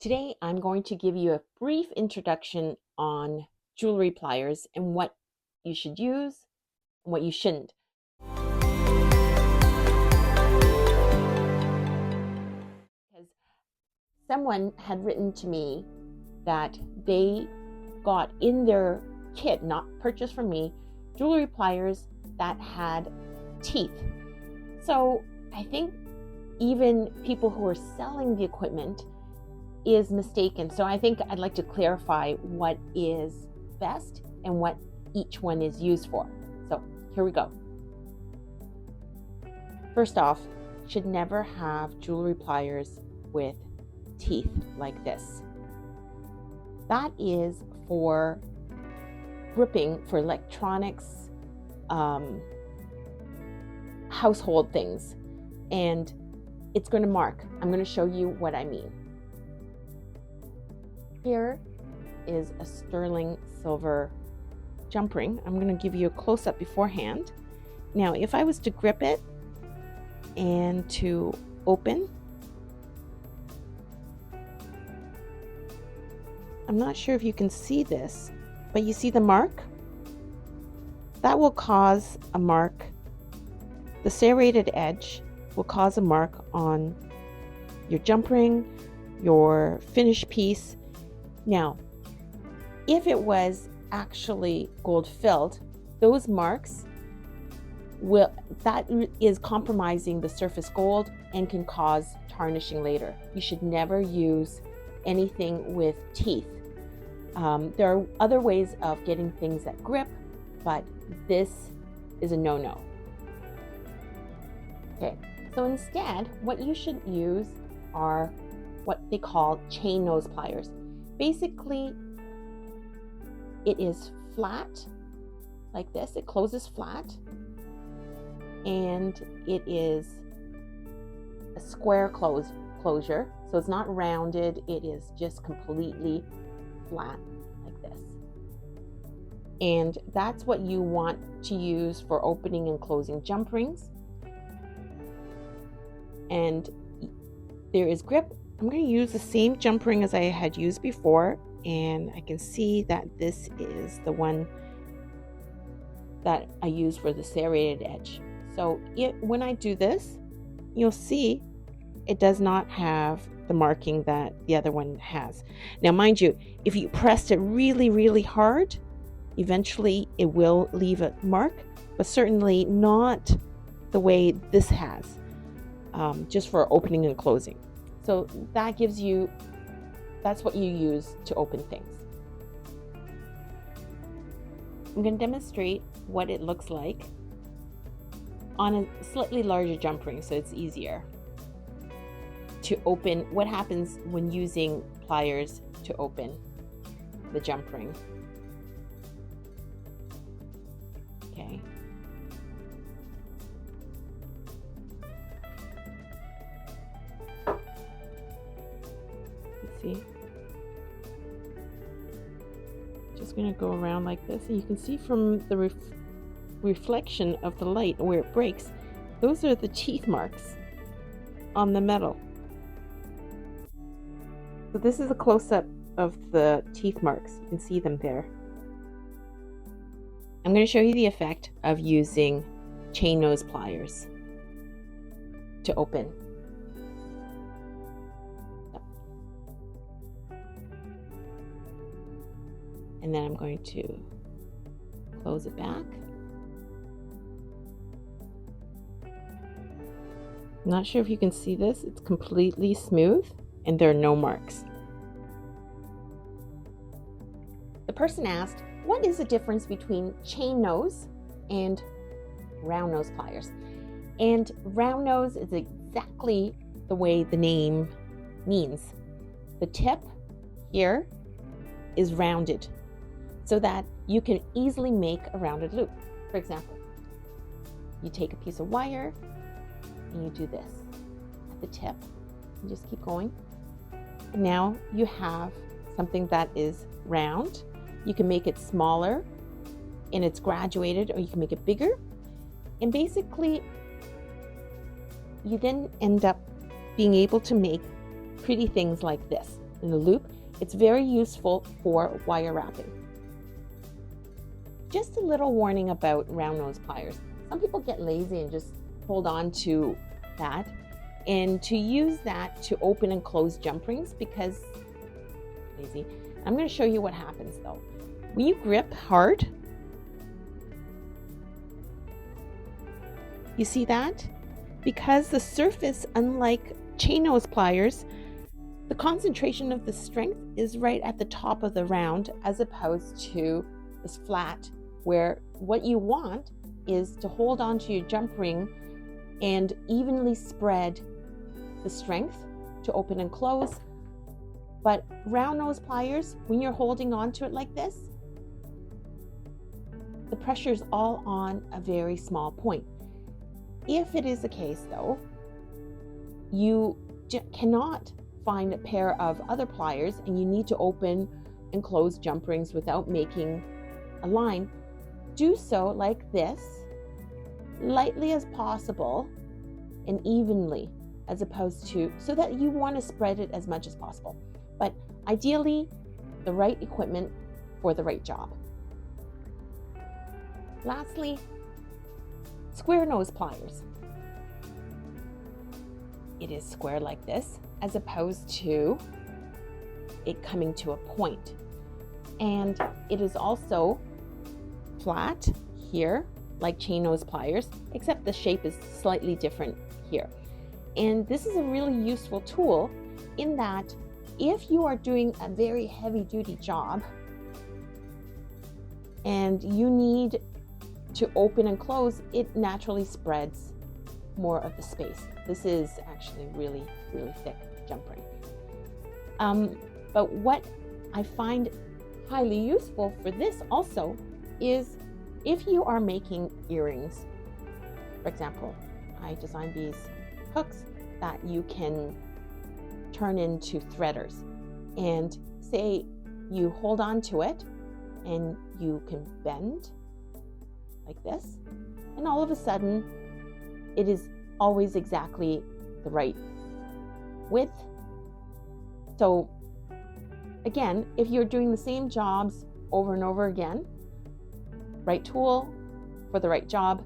Today, I'm going to give you a brief introduction on jewelry pliers and what you should use and what you shouldn't. Because someone had written to me that they got in their kit, not purchased from me, jewelry pliers that had teeth. So I think even people who are selling the equipment is mistaken. So I think I'd like to clarify what is best and what each one is used for. So here we go. First off, should never have jewelry pliers with teeth like this. That is for gripping for electronics, household things, and it's going to mark. I'm going to show you what I mean. Here is a sterling silver jump ring. I'm going to give you a close-up beforehand. Now, if I was to grip it and to open, I'm not sure if you can see this, but you see the mark? That will cause a mark. The serrated edge will cause a mark on your jump ring, your finished piece. Now, if it was actually gold filled, those marks that is compromising the surface gold and can cause tarnishing later. You should never use anything with teeth. There are other ways of getting things that grip, but this is a no-no. Okay, so instead, what you should use are what they call chain nose pliers. Basically, it is flat like this. It closes flat, and it is a square closure. So it's not rounded. It is just completely flat like this. And that's what you want to use for opening and closing jump rings. And there is grip. I'm going to use the same jump ring as I had used before, and I can see that this is the one that I use for the serrated edge. So when I do this, you'll see it does not have the marking that the other one has. Now, mind you, if you pressed it really, really hard, eventually it will leave a mark, but certainly not the way this has, just for opening and closing. So that's what you use to open things. I'm going to demonstrate what it looks like on a slightly larger jump ring so it's easier to open. What happens when using pliers to open the jump ring. Okay. See, just going to go around like this, and you can see from the reflection of the light where it breaks, those are the teeth marks on the metal. So this is a close-up of the teeth marks. You can see them there. I'm going to show you the effect of using chain nose pliers to open. And then I'm going to close it back. I'm not sure if you can see this. It's completely smooth and there are no marks. The person asked, what is the difference between chain nose and round nose pliers? And round nose is exactly the way the name means. The tip here is rounded, so that you can easily make a rounded loop. For example, you take a piece of wire and you do this at the tip and just keep going. And now you have something that is round. You can make it smaller and it's graduated, or you can make it bigger. And basically, you then end up being able to make pretty things like this. in a loop. It's very useful for wire wrapping. Just a little warning about round nose pliers. Some people get lazy and just hold on to that, and to use that to open and close jump rings because lazy. I'm going to show you what happens though. When you grip hard, you see that? Because the surface, unlike chain nose pliers, the concentration of the strength is right at the top of the round as opposed to this flat, where what you want is to hold on to your jump ring and evenly spread the strength to open and close. But round nose pliers, when you're holding on to it like this, the pressure is all on a very small point. If it is the case though, you cannot find a pair of other pliers and you need to open and close jump rings without making a line, do so like this, lightly as possible and evenly, as opposed to, so that you want to spread it as much as possible. But ideally, the right equipment for the right job. Lastly, square nose pliers. It is square like this, as opposed to it coming to a point. And it is also flat here, like chain nose pliers, except the shape is slightly different here. And this is a really useful tool in that if you are doing a very heavy duty job and you need to open and close, it naturally spreads more of the space. This is actually really, really thick jump ring. But what I find highly useful for this also is if you are making earrings. For example, I designed these hooks that you can turn into threaders, and say you hold on to it and you can bend like this, and all of a sudden it is always exactly the right width. So again, if you're doing the same jobs over and over again, right tool for the right job.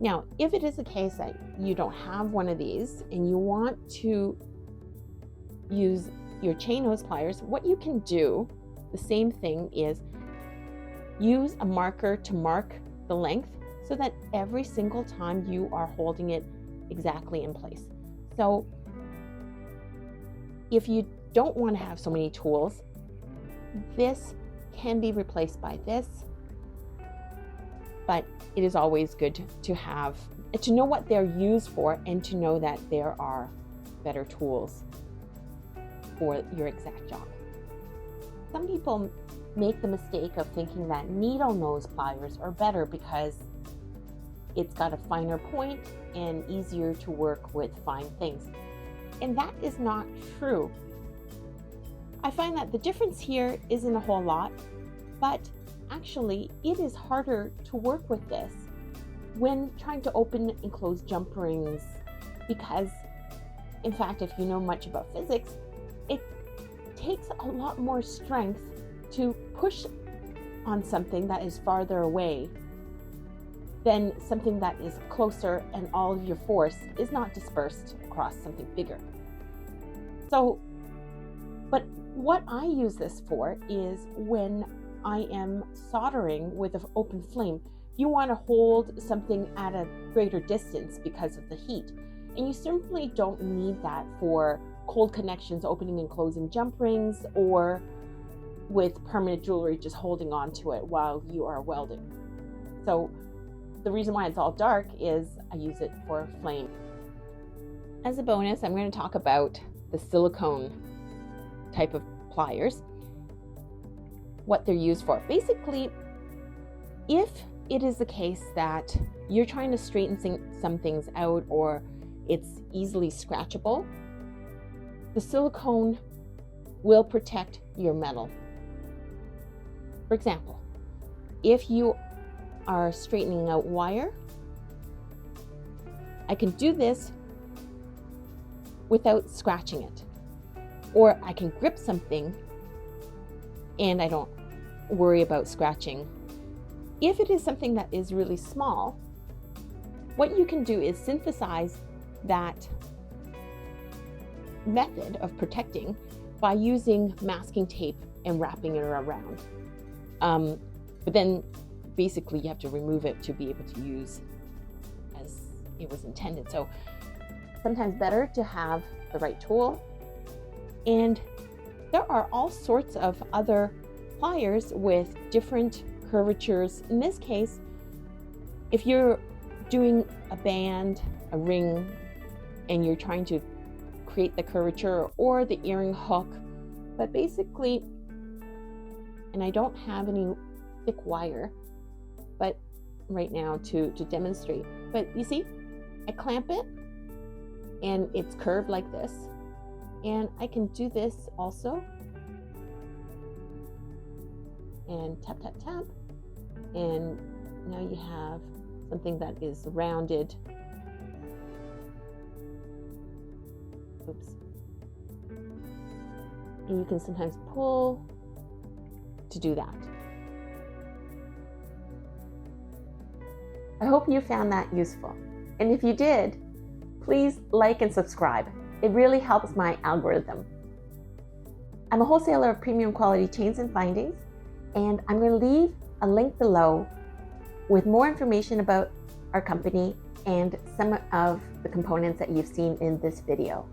Now, if it is the case that you don't have one of these and you want to use your chain nose pliers, what you can do, the same thing, is use a marker to mark the length so that every single time you are holding it exactly in place. So if you don't want to have so many tools, this can be replaced by this, but it is always good to have, to know what they're used for and to know that there are better tools for your exact job. Some people make the mistake of thinking that needle nose pliers are better because it's got a finer point and easier to work with fine things. And that is not true. I find that the difference here isn't a whole lot, but actually it is harder to work with this when trying to open and close jump rings, because in fact, if you know much about physics, it takes a lot more strength to push on something that is farther away than something that is closer and all of your force is not dispersed across something bigger. So, but what I use this for is when I am soldering with an open flame. You want to hold something at a greater distance because of the heat. And you simply don't need that for cold connections, opening and closing jump rings, or with permanent jewelry, just holding on to it while you are welding. So the reason why it's all dark is I use it for flame. As a bonus, I'm going to talk about the silicone type of pliers, what they're used for. Basically, if it is the case that you're trying to straighten some things out or it's easily scratchable, the silicone will protect your metal. For example, if you are straightening out wire, I can do this without scratching it. Or I can grip something and I don't worry about scratching. If it is something that is really small, what you can do is synthesize that method of protecting by using masking tape and wrapping it around. But then basically you have to remove it to be able to use as it was intended. So sometimes better to have the right tool. And there are all sorts of other pliers with different curvatures. In this case, if you're doing a band, a ring, and you're trying to create the curvature, or the earring hook, but basically, and I don't have any thick wire, but right now to demonstrate, but you see, I clamp it and it's curved like this, and I can do this also, and tap, tap, tap, and now you have something that is rounded. Oops. And you can sometimes pull to do that. I hope you found that useful. And if you did, please like and subscribe. It really helps my algorithm. I'm a wholesaler of premium quality chains and findings, and I'm going to leave a link below with more information about our company and some of the components that you've seen in this video.